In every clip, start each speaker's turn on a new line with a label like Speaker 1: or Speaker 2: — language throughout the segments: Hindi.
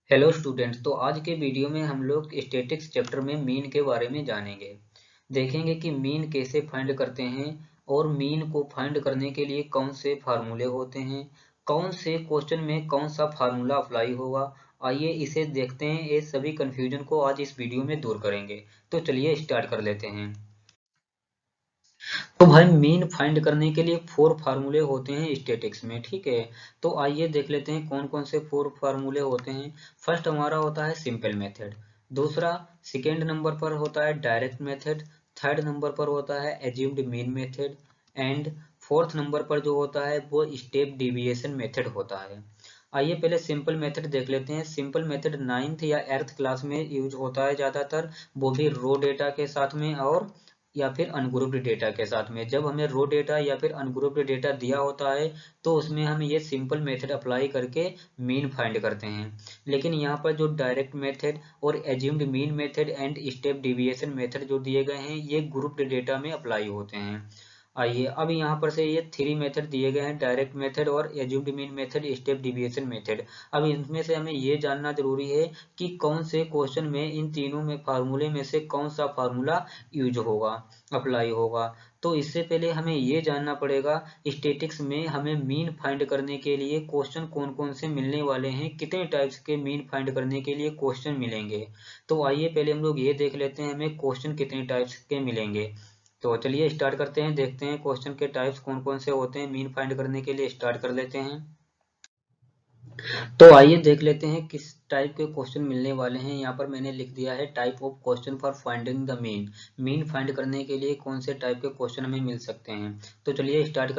Speaker 1: Hello students. तो आज के वीडियो में हम लोग स्टैटिक्स चैप्टर में मीन के बारे में जानेंगे। देखेंगे कि मीन कैसे फाइंड करते हैं और मीन को फाइंड करने के लिए कौन से फार्मूले होते हैं, कौन से क्वेश्चन में कौन सा फार्मूला अप्लाई होगा। आइए इसे देखते हैं। ये सभी कंफ्यूजन को आज इस वीडियो में दूर करेंगे। तो चलिए स्टार्ट कर लेते हैं। तो भाई मीन फाइंड करने के लिए 4 फार्मूले होते हैं स्टैटिक्स में, ठीक है। तो आइए देख लेते हैं कौन कौन से 4 फार्मूले होते हैं। फर्स्ट हमारा होता है सिंपल मेथड। दूसरा, सेकेंड नंबर पर होता है डायरेक्ट मेथड। थर्ड नंबर पर होता है assumed mean method. And fourth number पर जो होता है वो स्टेप डिविएशन मेथड होता है। आइए पहले सिंपल मेथड देख लेते हैं। सिंपल मेथड 9th या 8th क्लास में यूज होता है ज़्यादातर, वो भी रो डेटा के साथ में और या फिर अनग्रुप्ड डेटा के साथ में। जब हमें रो डेटा या फिर अनग्रुप्ड डेटा दिया होता है तो उसमें हम ये सिंपल मेथड अप्लाई करके मीन फाइंड करते हैं। लेकिन यहाँ पर जो डायरेक्ट मेथड और assumed mean method and step deviation method जो दिए गए हैं ये ग्रुप्ड डेटा में अप्लाई होते हैं। आइए अब यहाँ पर से ये 3 मेथड दिए गए हैं, डायरेक्ट मेथड और assumed mean method, step deviation method. अब इनमें से हमें ये जानना जरूरी है कि कौन से क्वेश्चन में इन तीनों में फार्मूले में से कौन सा फार्मूला यूज होगा, अप्लाई होगा। तो इससे पहले हमें ये जानना पड़ेगा स्टैटिक्स में हमें मीन फाइंड करने के लिए क्वेश्चन कौन कौन से मिलने वाले हैं, कितने टाइप्स के मीन फाइंड करने के लिए क्वेश्चन मिलेंगे। तो आइए पहले हम लोग ये देख लेते हैं हमें क्वेश्चन कितने टाइप्स के मिलेंगे। तो चलिए स्टार्ट करते हैं, देखते हैं क्वेश्चन के टाइप्स कौन कौन से होते हैं मीन फाइंड करने के लिए। स्टार्ट कर लेते हैं। तो आइए देख लेते हैं किस टाइप के क्वेश्चन मिलने वाले हैं। यहाँ पर मैंने लिख दिया है type of question for finding the mean. Mean find करने के लिए कौन से टाइप के क्वेश्चन हमें मिल सकते हैं। तो चलिए स्टार्ट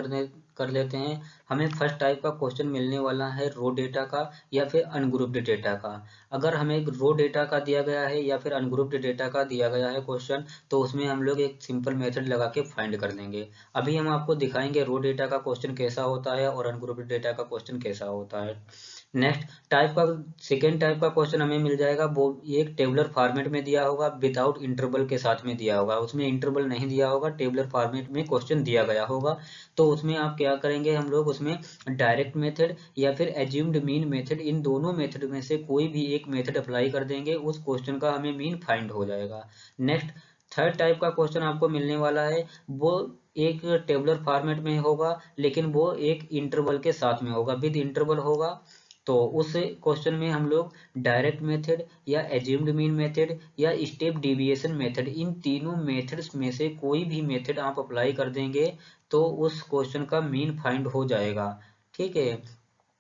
Speaker 1: कर लेते हैं। हमें फर्स्ट टाइप का क्वेश्चन मिलने वाला है रो डेटा का या फिर अनग्रुप्ड डेटा का। अगर हमें रो डेटा का दिया गया है या फिर अनग्रुप्ड डेटा का दिया गया है क्वेश्चन, तो उसमें हम लोग एक सिंपल मेथड लगा के फाइंड कर लेंगे। अभी हम आपको दिखाएंगे रो डेटा का क्वेश्चन कैसा होता है और अनग्रुप्ड डेटा का क्वेश्चन कैसा होता है। नेक्स्ट टाइप का, सेकेंड टाइप का क्वेश्चन हमें मिल जाएगा, वो एक टेबुलर फॉर्मेट में दिया होगा, विदाउट इंटरवल के साथ में दिया होगा। उसमें इंटरवल नहीं दिया होगा, टेबुलर फॉर्मेट में क्वेश्चन दिया गया होगा। तो उसमें आप क्या करेंगे, हम लोग उसमें डायरेक्ट मेथड या फिर एज्यूम्ड मीन मेथड, इन दोनों मेथड में से कोई भी एक मेथड अप्लाई कर देंगे, उस क्वेश्चन का हमें मीन फाइंड हो जाएगा। नेक्स्ट थर्ड टाइप का क्वेश्चन आपको मिलने वाला है, वो एक टेबुलर फॉर्मेट में होगा लेकिन वो एक इंटरवल के साथ में होगा, विद इंटरवल होगा। तो उस क्वेश्चन में हम लोग डायरेक्ट मेथड या एज्यूम्ड मीन मेथड या स्टेप डिविएशन मेथड, इन तीनों मेथड्स में से कोई भी मेथड आप अप्लाई कर देंगे तो उस क्वेश्चन का मीन फाइंड हो जाएगा, ठीक है।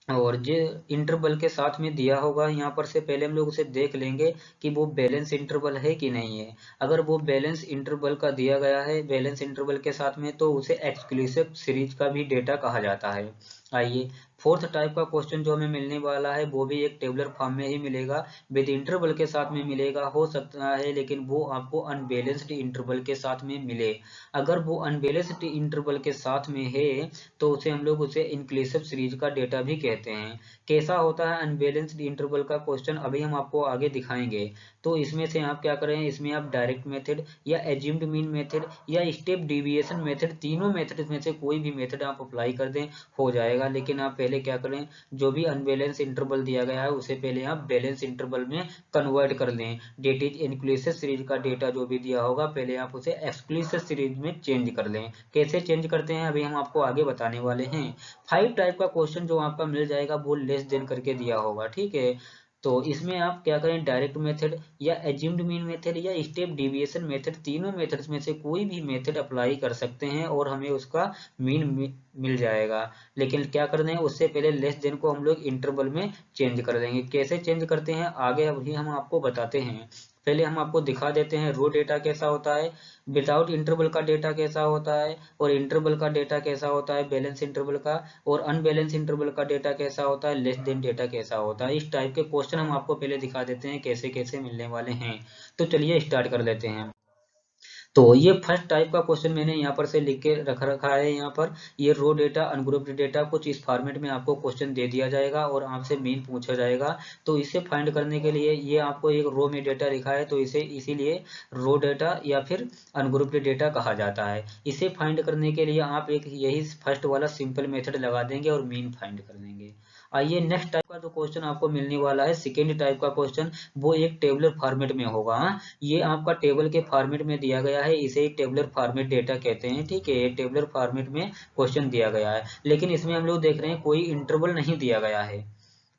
Speaker 1: और जो इंटरवल के साथ में दिया होगा, यहाँ पर से पहले हम लोग उसे देख लेंगे कि वो बैलेंस इंटरवल है कि नहीं है। अगर वो बैलेंस इंटरवल का दिया गया है बैलेंस इंटरवल के साथ में, तो उसे एक्सक्लूसिव सीरीज का भी डेटा कहा जाता है। आइए फोर्थ टाइप का क्वेश्चन जो हमें मिलने वाला है वो भी एक टेबुलर फॉर्म में ही मिलेगा, विद इंटरवल के साथ में मिलेगा, हो सकता है लेकिन वो आपको अनबैलेंस्ड इंटरवल के साथ में मिले। अगर वो अनबैलेंस्ड इंटरवल के साथ में है तो उसे हम लोग उसे इंक्लूसिव सीरीज का डेटा भी कहते हैं। कैसा होता है अनबैलेंस्ड इंटरवल का क्वेश्चन, अभी हम आपको आगे दिखाएंगे। तो इसमें से आप क्या करें, इसमें आप डायरेक्ट मेथड या एज्यूम्ड मीन मेथड या स्टेप डिविएशन मेथड, तीनों मेथड में से कोई भी मेथड आप अप्लाई कर दें, हो जाएगा। लेकिन आप पहले क्या करें, जो भी अनबैलेंस इंटरवल दिया गया है उसे पहले आप बैलेंस इंटरवल में कन्वर्ट कर लें। डेट इज इंक्लूसिव सीरीज का डेटा जो भी दिया होगा पहले आप उसे एक्सक्लूसिव सीरीज में चेंज कर लें। कैसे चेंज करते हैं अभी हम आपको आगे बताने वाले हैं। 5 टाइप का क्वेश्चन जो आपका मिल जाएगा वो लेस देन करके दिया होगा, ठीक है। तो इसमें आप क्या करें, डायरेक्ट मेथड या एज्यूम्ड मीन मेथड या स्टेप डिविएशन मेथड, तीनों मेथड्स में से कोई भी मेथड अप्लाई कर सकते हैं और हमें उसका मीन मिल जाएगा। लेकिन क्या करना है, उससे पहले लेस देन को हम लोग इंटरवल में चेंज कर देंगे। कैसे चेंज करते हैं आगे अभी हम आपको बताते हैं। पहले हम आपको दिखा देते हैं रो डेटा कैसा होता है, विदाउट इंटरवल का डेटा कैसा होता है, और इंटरवल का डेटा कैसा होता है, बैलेंस इंटरवल का, और अनबैलेंस इंटरवल का डेटा कैसा होता है, लेस देन डेटा कैसा होता है। इस टाइप के क्वेश्चन हम आपको पहले दिखा देते हैं कैसे कैसे मिलने वाले हैं। तो चलिए स्टार्ट कर लेते हैं। तो ये फर्स्ट टाइप का क्वेश्चन मैंने यहाँ पर से लिख के रख रखा है। यहाँ पर ये रो डेटा अनग्रुप्ड डेटा कुछ इस फॉर्मेट में आपको क्वेश्चन दे दिया जाएगा और आपसे मीन पूछा जाएगा। तो इसे फाइंड करने के लिए ये आपको एक रो में डेटा लिखा है तो इसे इसीलिए रो डेटा या फिर अनग्रुप्ड डेटा कहा जाता है। इसे फाइंड करने के लिए आप एक यही फर्स्ट वाला सिंपल मेथड लगा देंगे और मीन फाइंड कर देंगे। आइए नेक्स्ट टाइप का जो क्वेश्चन आपको मिलने वाला है, सेकेंड टाइप का क्वेश्चन, वो एक टेबलर फॉर्मेट में होगा। ये आपका टेबल के फॉर्मेट में दिया गया है, इसे टेबलर फॉर्मेट डेटा कहते हैं, ठीक है। ये टेबलर फॉर्मेट में क्वेश्चन दिया गया है, लेकिन इसमें हम लोग देख रहे हैं कोई इंटरवल नहीं दिया गया है।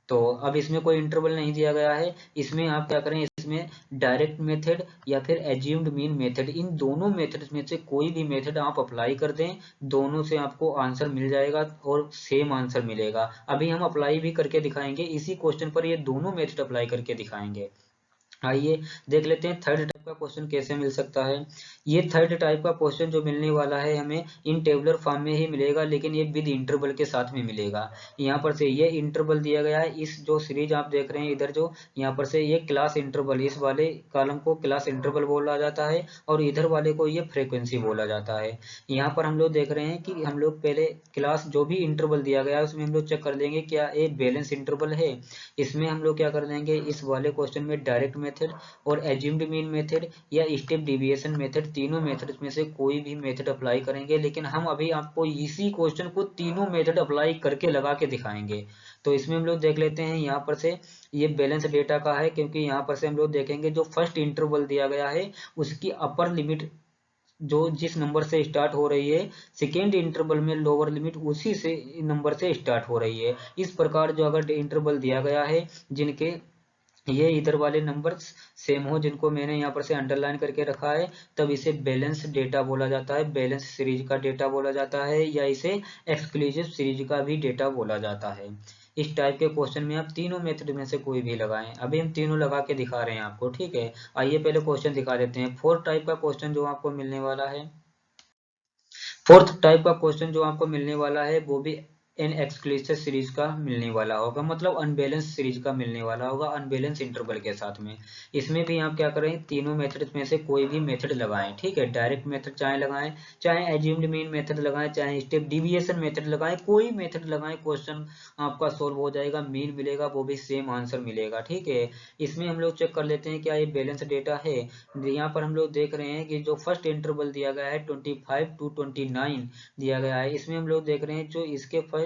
Speaker 1: तो अब इसमें कोई इंटरवल नहीं दिया गया है, इसमें आप क्या करें, इसमें डायरेक्ट मेथड या फिर एज्यूम्ड मीन मेथड, इन दोनों मेथड में से कोई भी मेथड आप अप्लाई कर दें, दोनों से आपको आंसर मिल जाएगा और सेम आंसर मिलेगा। अभी हम अप्लाई भी करके दिखाएंगे, इसी क्वेश्चन पर ये दोनों मेथड अप्लाई करके दिखाएंगे। आइए देख लेते हैं थर्ड टाइप का क्वेश्चन कैसे मिल सकता है। ये थर्ड टाइप का क्वेश्चन जो मिलने वाला है हमें इन टेबुलर फॉर्म में ही मिलेगा, लेकिन ये विद इंटरवल के साथ में मिलेगा। यहाँ पर से ये इंटरवल दिया गया है, इस जो सीरीज आप देख रहे हैं इधर, जो यहाँ पर से ये क्लास इंटरवल, इस वाले कॉलम को क्लास इंटरवल बोला जाता है और इधर वाले को ये फ्रीक्वेंसी बोला जाता है। यहाँ पर हम लोग देख रहे हैं कि हम लोग पहले क्लास जो भी इंटरवल दिया गया है उसमें हम लोग चेक कर लेंगे क्या ये बैलेंस इंटरवल है। इसमें हम लोग क्या कर देंगे, इस वाले क्वेश्चन में डायरेक्ट मेथड और एज्यूम्ड मीन मेथड या स्टेप डिविएशन मेथड, तीनों मेथड में से कोई भी मेथड अप्लाई करेंगे। लेकिन हम अभी आपको इसी क्वेश्चन को तीनों मेथड अप्लाई करके लगा के दिखाएंगे। तो इसमें हम लोग देख लेते हैं, यहाँ पर से ये बैलेंस डेटा का है, क्योंकि यहाँ पर से हम लोग देखेंगे जो फर्स्ट इंटरवल दिया गया है उसकी अपर लिमिट जो जिस नंबर से स्टार्ट हो रही है, सेकेंड इंटरवल में लोअर लिमिट उसी से नंबर से स्टार्ट हो रही है। इस प्रकार जो अगर इंटरवल दिया गया है जिनके ये इधर वाले नंबर सेम हो, जिनको मैंने यहाँ पर से अंडरलाइन करके रखा है, तब इसे बैलेंस डेटा बोला जाता है, बैलेंस सीरीज का डेटा बोला जाता है, या इसे एक्सक्लूसिव सीरीज का भी डेटा बोला जाता है। इस टाइप के क्वेश्चन में आप तीनों मेथड में से कोई भी लगाएं, अभी हम तीनों लगा के दिखा रहे हैं आपको, ठीक है। आइए पहले क्वेश्चन दिखा देते हैं। फोर्थ टाइप का क्वेश्चन जो आपको मिलने वाला है, फोर्थ टाइप का क्वेश्चन जो आपको मिलने वाला है वो भी एन एक्सक्लूसिव सीरीज का मिलने वाला होगा, मतलब अनबैलेंस सीरीज का मिलने वाला होगा, अनबैलेंस इंटरवल के साथ में। इसमें भी आप क्या करें, तीनों मेथड में से कोई भी मेथड लगाएं, ठीक है। डायरेक्ट मेथड चाहे लगाएं, चाहे एज्यूम्ड मीन मेथड लगाएं, चाहे स्टेप डिविएशन मेथड लगाएं, कोई मेथड लगाएं, क्वेश्चन आपका सोल्व हो जाएगा, मीन मिलेगा, वो भी सेम आंसर मिलेगा, ठीक है। इसमें हम लोग चेक कर लेते हैं क्या ये बैलेंस डेटा है। यहाँ पर हम लोग देख रहे हैं कि जो फर्स्ट इंटरवल दिया गया है 25 to 29 दिया गया है, इसमें हम लोग देख रहे हैं जो इसके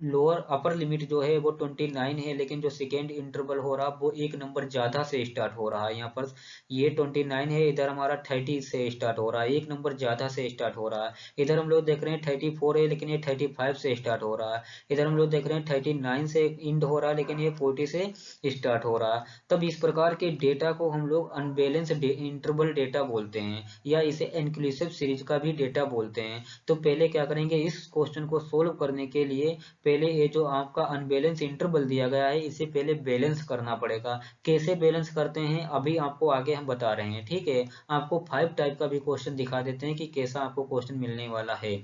Speaker 1: लोअर अपर लिमिट जो है वो 29 है, लेकिन जो सेकेंड इंटरवल हो रहा वो एक नंबर ज्यादा से स्टार्ट हो रहा है। यहाँ पर ये 29 है, इधर हमारा 30 से स्टार्ट हो रहा है, एक नंबर ज्यादा से स्टार्ट हो रहा है। इधर हम लोग देख रहे हैं 34 है, लेकिन ये 35 से स्टार्ट हो रहा है। इधर हम लोग देख रहे हैं 39 से इंड हो रहा है, लेकिन ये 40 से स्टार्ट हो रहा है। तब इस प्रकार के डेटा को हम लोग अनबैलेंस इंटरवल डेटा बोलते हैं, या इसे इंक्लूसिव सीरीज का भी डेटा बोलते हैं। तो पहले क्या करेंगे, इस क्वेश्चन को सोल्व करने के लिए पहले ये जो आपका अनबैलेंस इंटरवल दिया गया है इसे पहले बैलेंस करना पड़ेगा। कैसे बैलेंस करते हैं अभी आपको आगे हम बता रहे हैं, ठीक है। आपको 5 टाइप का भी क्वेश्चन दिखा देते हैं कि कैसा आपको क्वेश्चन मिलने वाला है।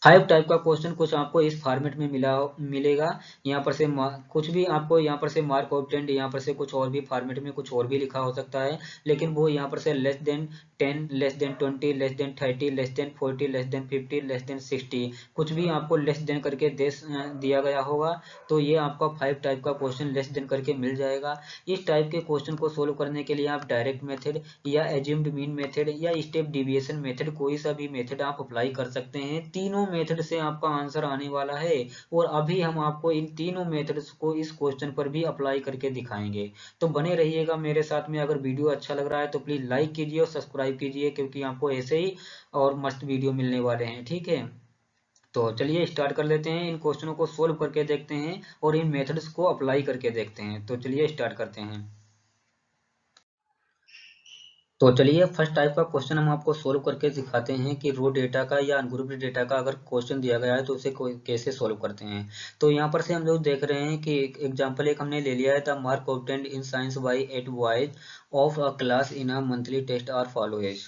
Speaker 1: 5 टाइप का क्वेश्चन कुछ आपको इस फॉर्मेट में मिलेगा। यहाँ पर से कुछ भी आपको यहाँ पर से मार्क ऑब्टेंड, यहाँ पर से कुछ और भी फॉर्मेट में कुछ और भी लिखा हो सकता है, लेकिन वो यहाँ पर से less than 10, less than 20, less than 30, less than 40, less than 50, less than 60, कुछ भी आपको लेस देन करके दिया गया होगा। तो ये आपका 5 टाइप का क्वेश्चन लेस देन करके मिल जाएगा। इस टाइप के क्वेश्चन को सोल्व करने के लिए आप डायरेक्ट मेथड या एज्यूम्ड मीन मेथड या स्टेप डिविएशन मेथड, कोई सा भी मेथड आप अप्लाई कर सकते हैं। तीनों मेथड से आपका आंसर आने वाला है, और अभी हम आपको इन तीनों मेथड्स को इस क्वेश्चन पर भी अप्लाई करके दिखाएंगे। तो बने रहिएगा मेरे साथ में। अगर वीडियो अच्छा लग रहा है तो प्लीज लाइक कीजिए और सब्सक्राइब कीजिए, क्योंकि आपको ऐसे ही और मस्त वीडियो मिलने वाले हैं, ठीक है। तो चलिए स्टार्ट कर लेते हैं, इन क्वेश्चनों को सोल्व करके देखते हैं और इन मेथड्स को अप्लाई करके देखते हैं। तो चलिए स्टार्ट करते हैं। तो चलिए फर्स्ट टाइप का क्वेश्चन हम आपको सोल्व करके दिखाते हैं कि रो डेटा का या अनग्रुप्ड डेटा का अगर क्वेश्चन दिया गया है तो उसे कैसे सोल्व करते हैं। तो यहाँ पर से हम लोग देख रहे हैं कि एग्जांपल एक हमने ले लिया है, the mark obtained in science by 8 boys of a class in a monthly test are follow as.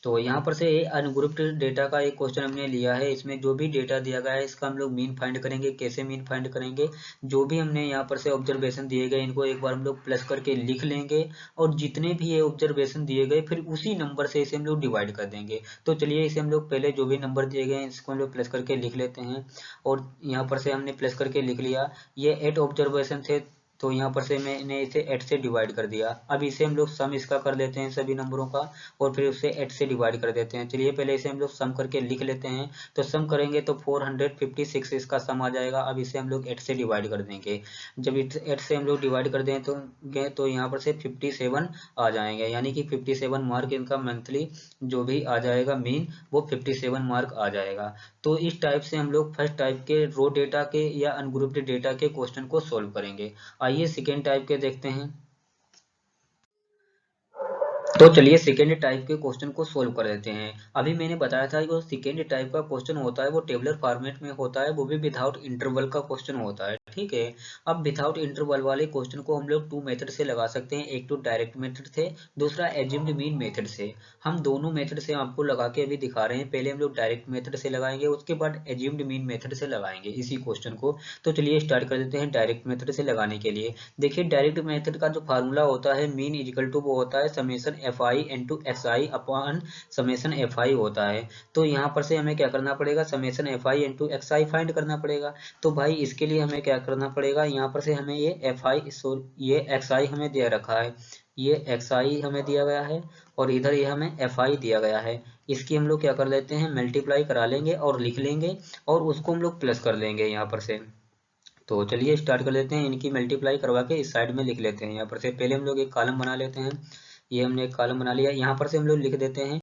Speaker 1: तो यहाँ पर से अनग्रुप्ड डेटा का एक क्वेश्चन हमने लिया है, इसमें जो भी डेटा दिया गया है इसका हम लोग मीन फाइंड करेंगे। कैसे मीन फाइंड करेंगे, जो भी हमने यहाँ पर से ऑब्जर्वेशन दिए गए इनको एक बार हम लोग प्लस करके लिख लेंगे, और जितने भी ये ऑब्जर्वेशन दिए गए फिर उसी नंबर से इसे हम लोग डिवाइड कर देंगे। तो चलिए इसे हम लोग पहले जो भी नंबर दिए गए हैं इसको हम लोग प्लस करके लिख लेते हैं, और यहाँ पर से हमने प्लस करके लिख लिया। ये 8 ऑब्जर्वेशन थे, तो यहाँ पर से मैंने इसे 8 से डिवाइड कर दिया। अब इसे हम लोग सम इसका कर लेते हैं सभी नंबरों का, और फिर उसे 8 से डिवाइड कर देते हैं। चलिए पहले इसे हम लोग सम करके लिख लेते हैं। तो सम करेंगे तो 456 इसका सम आ जाएगा। अब इसे हम लोग 8 से डिवाइड कर देंगे। जब 8 से हम लोग डिवाइड कर दें तो यहाँ पर से 57 आ जाएंगे, यानी कि 57 मार्क इनका मंथली जो भी आ जाएगा मीन, वो 57 मार्क आ जाएगा। तो इस टाइप से हम लोग फर्स्ट टाइप के रो डेटा के या अनग्रुप्ड डेटा के क्वेश्चन को सोल्व करेंगे। आइए सेकेंड टाइप के देखते हैं। तो चलिए सेकेंड टाइप के क्वेश्चन को सोल्व कर देते हैं। अभी मैंने बताया था कि जो सेकेंड टाइप का क्वेश्चन होता है वो टेबलर फॉर्मेट में होता है, वो भी विदाउट इंटरवल का क्वेश्चन होता है, ठीक है। अब विदाउट इंटरवल वाले क्वेश्चन को हम लोग 2 मेथड से लगा सकते हैं। एक तो डायरेक्ट मेथड से, दूसरा एज्यूम्ड मीन मेथड से। हम दोनों मेथड से आपको लगा के अभी दिखा रहे हैं। पहले हम लोग डायरेक्ट मेथड से लगाएंगे, उसके बाद एज्यूम्ड मीन मेथड से लगाएंगे इसी क्वेश्चन को। तो चलिए स्टार्ट कर देते हैं डायरेक्ट मेथड से लगाने के लिए। देखिए डायरेक्ट मेथड का जो फार्मूला होता है मीन इजिकल टू वो होता है summation fi into xi upon summation fi होता है। तो यहाँ पर से हमें क्या करना पड़ेगा, summation fi into xi find करना पड़ेगा। तो भाई इसके लिए हमें क्या करना पड़ेगा, यहाँ पर से हमें ये ये xi हमें दिया रखा है, ये xi हमें दिया गया है, और इधर ये हमें fi दिया गया है। इसकी हम लोग क्या कर लेते हैं, मल्टीप्लाई करा लेंगे और लिख लेंगे, और उसको हम लोग प्लस कर देंगे यहाँ पर से। तो चलिए स्टार्ट कर लेते हैं, इनकी मल्टीप्लाई करवा के इस साइड में लिख लेते हैं। यहाँ पर से पहले हम लोग एक कॉलम बना लेते हैं। ये हमने एक कॉलम बना लिया। यहाँ पर से हम लोग लिख देते हैं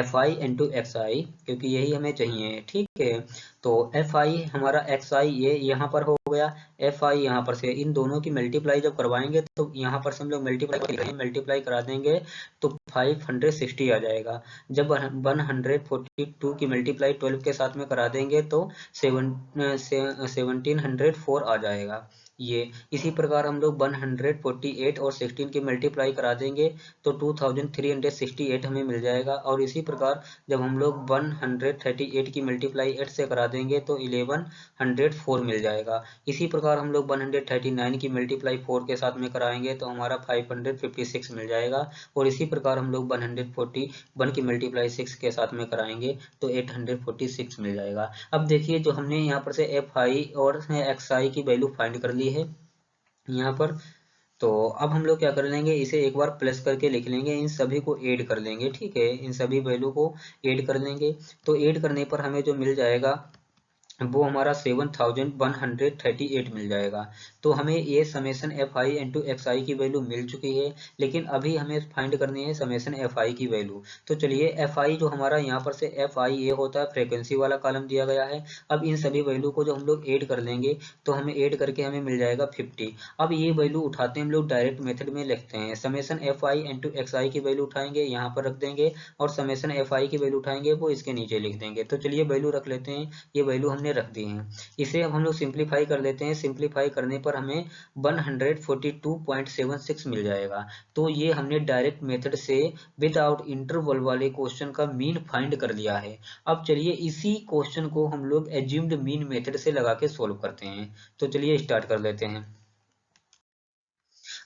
Speaker 1: fi इंटू xi, क्योंकि यही हमें चाहिए, ठीक है। तो fi हमारा xi ये यहाँ पर हो गया, fi यहाँ पर से, इन दोनों की मल्टीप्लाई जब करवाएंगे तो यहाँ पर से हम लोग मल्टीप्लाई करा देंगे तो 560 आ जाएगा। जब 142 की मल्टीप्लाई 12 के साथ में करा देंगे तो 1704 आ जाएगा। ये इसी प्रकार हम लोग 148 और 16 की मल्टीप्लाई करा देंगे तो 2368 हमें मिल जाएगा। और इसी प्रकार जब हम लोग 138 की मल्टीप्लाई 8 से करा देंगे तो 1104 मिल जाएगा। इसी प्रकार हम लोग 139 की मल्टीप्लाई 4 के साथ में कराएंगे तो हमारा 556 मिल जाएगा। और इसी प्रकार हम लोग 141 की मल्टीप्लाई 6 के साथ में कराएंगे तो 846 मिल जाएगा। अब देखिए जो हमने यहाँ पर से fi और xi की वैल्यू फाइंड कर ली है यहाँ पर, तो अब हम लोग क्या कर लेंगे, इसे एक बार प्लस करके लिख लेंगे, इन सभी को ऐड कर लेंगे, ठीक है। इन सभी वैल्यू को ऐड कर लेंगे। तो ऐड करने पर हमें जो मिल जाएगा वो हमारा 7138 मिल जाएगा। तो हमें ये समेशन fi इंटू xi की वैल्यू मिल चुकी है, लेकिन अभी हमें फाइंड करनी है समेशन fi की वैल्यू। तो चलिए fi जो हमारा यहाँ पर से fi ये होता है फ्रीक्वेंसी वाला कॉलम दिया गया है। अब इन सभी वैल्यू को जो हम लोग ऐड कर लेंगे तो हमें ऐड करके हमें मिल जाएगा 50। अब ये वैल्यू उठाते हैं हम लोग डायरेक्ट मेथड में लिखते हैं, समेशन fi इंटू xi की वैल्यू उठाएंगे यहाँ पर रख देंगे, और समेशन fi की वैल्यू उठाएंगे वो इसके नीचे लिख देंगे। तो चलिए वैल्यू रख लेते हैं, ये वैल्यू हमने रख दी हैं। इसे अब हम लोग सिंप्लीफाई कर लेते हैं। सिंप्लीफाई करने पर हमें 142.76 मिल जाएगा। तो ये हमने डायरेक्ट मेथड से विदाउट इंटरवल वाले क्वेश्चन का मीन फाइंड कर लिया है। अब चलिए इसी क्वेश्चन को हम लोग एज्यूम्ड मीन मेथड से लगा के सोल्व करते हैं। तो चलिए स्टार्ट कर लेते हैं।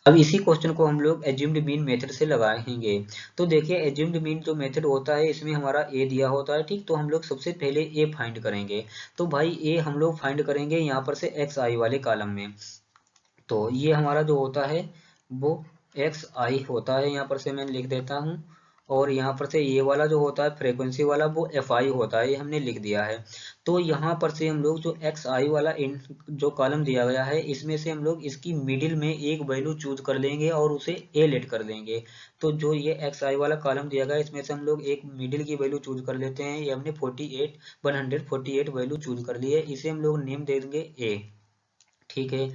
Speaker 1: अब इसी क्वेश्चन को हम लोग एज्यूम्ड मीन मेथड से लगाएंगे। तो देखिए एज्यूम्ड मीन जो मेथड होता है इसमें हमारा ए दिया होता है, ठीक। तो हम लोग सबसे पहले ए फाइंड करेंगे। तो भाई ए हम लोग फाइंड करेंगे यहाँ पर से एक्स आई वाले कॉलम में। तो ये हमारा जो होता है वो एक्स आई होता है, यहाँ पर से मैं लिख देता हूँ। और यहाँ पर से ये वाला जो होता है फ्रीक्वेंसी वाला वो एफ आई होता है, ये हमने लिख दिया है। तो यहाँ पर से हम लोग जो एक्स आई वाला इन जो कॉलम दिया गया है इसमें से हम लोग इसकी मिडिल में एक वैल्यू चूज कर लेंगे और उसे ए लेट कर देंगे। तो जो ये एक्स आई वाला कॉलम दिया गया है इसमें से हम लोग एक मिडिल की वैल्यू चूज कर लेते हैं। ये हमने 148 वैल्यू चूज कर ली है, इसे हम लोग नेम दे देंगे ए, ठीक है।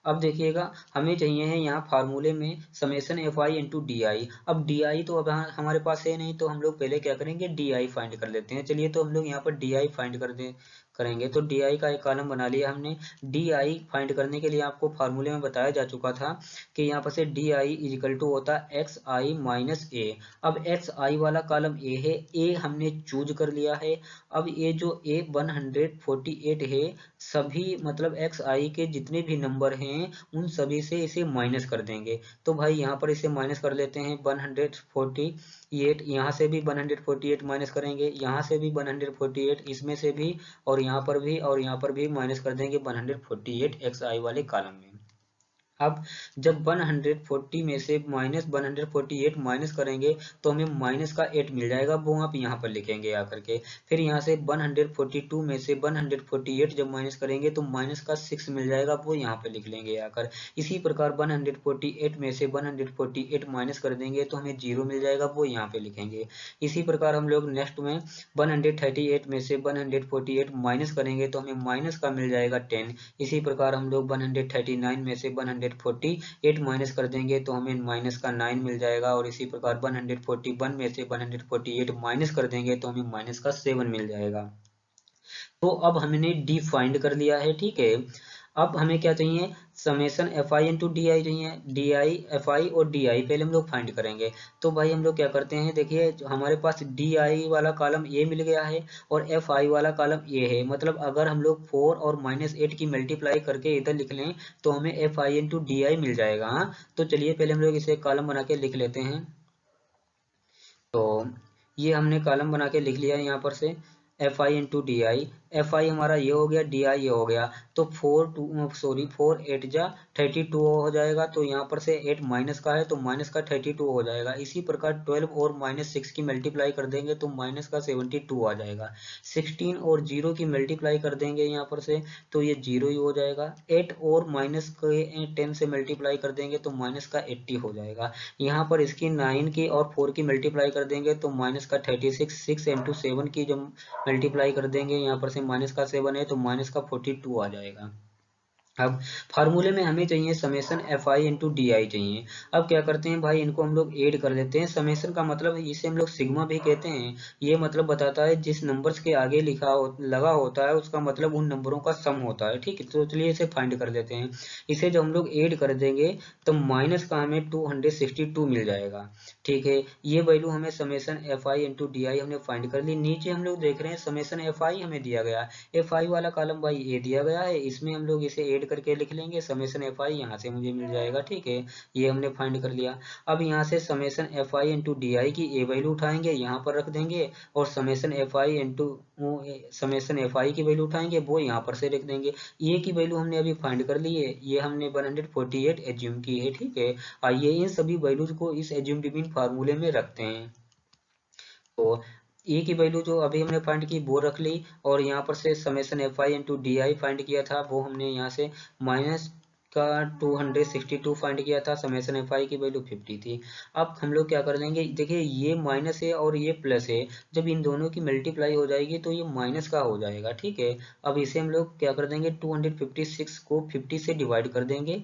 Speaker 1: अब देखिएगा हमें चाहिए है यहाँ फार्मूले में summation F I into D आई। अब डी आई तो अब हमारे पास है नहीं, तो हम लोग पहले क्या करेंगे डी आई फाइंड कर लेते हैं। चलिए तो हम लोग यहाँ पर डी आई फाइंड करेंगे। तो डी आई का एक कॉलम बना लिया हमने। डी आई फाइंड करने के लिए आपको फार्मूले में बताया जा चुका था कि यहाँ पर से डी आई इजिकल टू होता है एक्स आई माइनस ए। अब एक्स आई वाला कॉलम ए है, ए हमने चूज कर लिया है। अब ये जो ए 148 है, सभी मतलब एक्स आई के जितने भी नंबर हैं उन सभी से इसे माइनस कर देंगे। तो भाई यहाँ पर इसे माइनस कर लेते हैं 148, यहाँ से भी 148 माइनस करेंगे, यहाँ से भी 148, इसमें से भी, और यहाँ पर भी, और यहाँ पर भी माइनस कर देंगे 148 एक्स आई वाले कॉलम में। अब जब 140 में से -148 माइनस करेंगे तो हमें माइनस का 8 मिल जाएगा, वो आप यहाँ पर लिखेंगे आकर के। फिर यहाँ से 142 में से 148 जब माइनस करेंगे तो माइनस का 6 मिल जाएगा, वो यहाँ पर लिख लेंगे आकर। इसी प्रकार 148 में से 148 माइनस कर देंगे तो हमें 0 मिल जाएगा, वो यहाँ पे लिखेंगे। इसी प्रकार हम लोग नेक्स्ट में 138 में से 148 माइनस करेंगे तो हमें माइनस का मिल जाएगा 10। इसी प्रकार हम लोग 139 में से 148 माइनस कर देंगे तो हमें माइनस का 9 मिल जाएगा, और इसी प्रकार 141 में से 148 माइनस कर देंगे तो हमें माइनस का 7 मिल जाएगा। तो अब हमने डी फाइंड कर लिया है, ठीक है। अब हमें क्या चाहिए, summation F I into D I चाहिए। डी आई, एफ आई और डी आई पहले हम लोग फाइंड करेंगे। तो भाई हम लोग क्या करते हैं, देखिए हमारे पास डी आई वाला कॉलम ए मिल गया है और एफ आई वाला कॉलम ए है। मतलब अगर हम लोग 4 और -8 की मल्टीप्लाई करके इधर लिख लें तो हमें F I into D I मिल जाएगा। हाँ, तो चलिए पहले हम लोग इसे कॉलम बना के लिख लेते हैं। तो ये हमने कॉलम बना के लिख लिया यहाँ पर से, F I into D I. F I हमारा ये हो गया, डी आई ये हो गया। तो 4 8 जा 32 हो जाएगा। तो यहाँ पर से 8 माइनस का है तो माइनस का 32 हो जाएगा। इसी प्रकार 12 और -6 की मल्टीप्लाई कर देंगे तो माइनस का 72 आ जाएगा। 16 और 0 की मल्टीप्लाई कर देंगे यहाँ पर से तो ये 0 ही हो जाएगा। 8 और माइनस के 10 से मल्टीप्लाई कर देंगे तो माइनस का 80 हो जाएगा। यहाँ पर इसकी 9 की और 4 की मल्टीप्लाई कर देंगे तो माइनस का 36। 6 इंटू 7 की जब मल्टीप्लाई कर देंगे यहाँ पर से माइनस का 7 है तो माइनस का 42 आ जाएगा। अब फार्मूले में हमें चाहिए summation F I into D I चाहिए। अब क्या करते हैं भाई, इनको हम लोग ऐड कर देते हैं। समेशन का मतलब इसे हम लोग सिग्मा भी कहते हैं। ये मतलब बताता है जिस नंबर्स के आगे लगा होता है उसका मतलब उन नंबरों का सम होता है, ठीक है। तो चलिए इसे फाइंड कर देते हैं। इसे जब हम लोग ऐड कर देंगे तो माइनस का हमें 262 मिल जाएगा, ठीक है। ये वैल्यू हमें summation F I into D आई हमने फाइंड कर ली। नीचे हम लोग देख रहे हैं समेशन एफ आई हमें दिया गया, एफ आई वाला कॉलम भाई ए दिया गया है, इसमें हम लोग इसे ऐड करके लिख लेंगे। समेशन एफ आई यहाँ से मुझे मिल जाएगा, ठीक है। ये हमने फाइंड कर लिया। अब यहाँ से summation F I into D आई की ए वैल्यू उठाएंगे, यहाँ पर रख देंगे, और summation F I into summation F आई की वैल्यू उठाएंगे, वो यहाँ पर से लिख देंगे। ए की वैल्यू हमने अभी फाइंड कर ली है, ये हमने 148 एज्यूम की है, ठीक है। आइए इन सभी वैल्यूज को इस एज्यूम्ड मीन फार्मूले में रखते हैं। तो ए की वैल्यू जो अभी हमने फाइंड की वो रख ली, और यहाँ पर से summation F I into D I find किया था वो हमने यहाँ से माइनस का 262 फाइंड किया था। समेशन एफ आई की वैल्यू 50 थी। अब हम लोग क्या कर देंगे, देखिए ये माइनस है और ये प्लस है, जब इन दोनों की मल्टीप्लाई हो जाएगी तो ये माइनस का हो जाएगा, ठीक है। अब इसे हम लोग क्या कर देंगे, 256 को 50 से डिवाइड कर देंगे।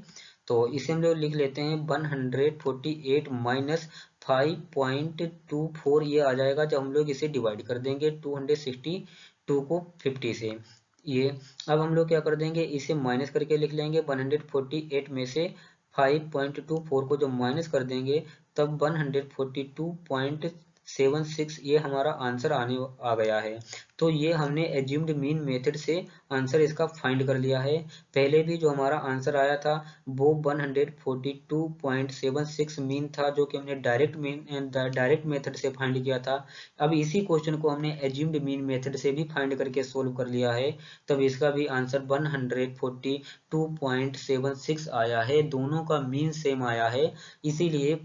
Speaker 1: तो इसे हम लोग लिख लेते हैं 148 माइनस 5.24 ये आ जाएगा जब हम लोग इसे डिवाइड कर देंगे 262 को 50 से। ये अब हम लोग क्या कर देंगे, इसे माइनस करके लिख लेंगे। 148 में से 5.24 को जब माइनस कर देंगे तब 142.76 ये हमारा आंसर आ गया है। तो ये हमने एज्यूम्ड मीन मेथड से आंसर इसका फाइंड कर लिया है। पहले भी जो हमारा आंसर आया था वो 142.76 मीन था, जो कि हमने डायरेक्ट मेथड से फाइंड किया था। अब इसी क्वेश्चन को हमने एज्यूम्ड मीन मेथड से भी फाइंड करके सोल्व कर लिया है, तब इसका भी आंसर 142.76 आया है। दोनों का मीन सेम आया है। इसीलिए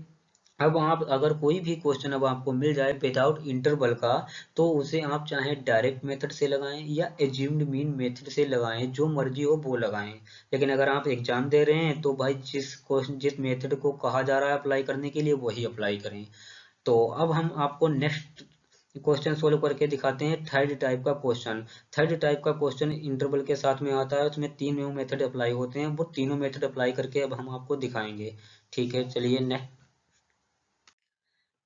Speaker 1: अब आप अगर कोई भी क्वेश्चन अब आपको मिल जाए विदाउट इंटरवल का, तो उसे आप चाहे डायरेक्ट मेथड से लगाएं या एज्यूम्ड मीन मेथड से लगाएं, जो मर्जी हो वो लगाएं। लेकिन अगर आप एग्जाम दे रहे हैं तो भाई जिस मेथड को कहा जा रहा है अप्लाई करने के लिए वही अप्लाई करें। तो अब हम आपको नेक्स्ट क्वेश्चन सोल्व करके दिखाते हैं। थर्ड टाइप का क्वेश्चन। थर्ड टाइप का क्वेश्चन इंटरवल के साथ में आता है, उसमें 3 मेथड अप्लाई होते हैं। वो तीनों मेथड अप्लाई करके अब हम आपको दिखाएंगे, ठीक है। चलिए नेक्स्ट,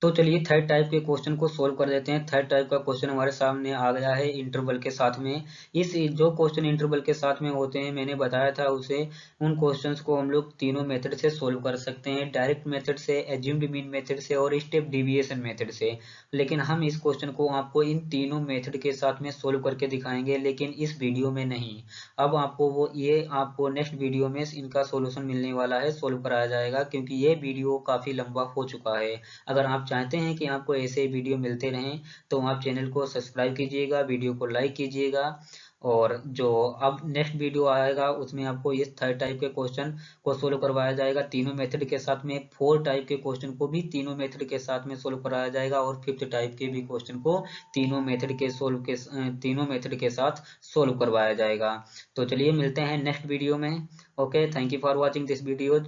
Speaker 1: तो चलिए थर्ड टाइप के क्वेश्चन को सोल्व कर देते हैं। थर्ड टाइप का क्वेश्चन हमारे सामने आ गया है इंटरवल के साथ में। इस जो क्वेश्चन इंटरवल के साथ में होते हैं मैंने बताया था उसे, उन क्वेश्चंस को हम लोग तीनों मेथड से सोल्व कर सकते हैं, डायरेक्ट मेथड से, एज्यूम्ड मीन मेथड से और स्टेप डेविएशन मेथड से। लेकिन हम इस क्वेश्चन को आपको इन तीनों मेथड के साथ में सोल्व करके दिखाएंगे, लेकिन इस वीडियो में नहीं। अब आपको नेक्स्ट वीडियो में इनका सोल्यूशन मिलने वाला है, सोल्व कराया जाएगा, क्योंकि ये वीडियो काफी लंबा हो चुका है। अगर आप चाहते हैं कि आपको ऐसे वीडियो मिलते रहें तो आप चैनल को सब्सक्राइब कीजिएगा, वीडियो को लाइक कीजिएगा, और जो अब नेक्स्ट वीडियो आएगा उसमें आपको इस थर्ड टाइप के क्वेश्चन को सोल्व करवाया जाएगा तीनों मेथड के साथ में, फोर्थ टाइप के क्वेश्चन को भी तीनों मेथड के साथ में सोल्व कराया जाएगा और फिफ्थ टाइप के भी क्वेश्चन को तीनों मेथड के साथ सोल्व करवाया जाएगा। तो चलिए मिलते हैं नेक्स्ट वीडियो में। Okay, thank you for watching this video.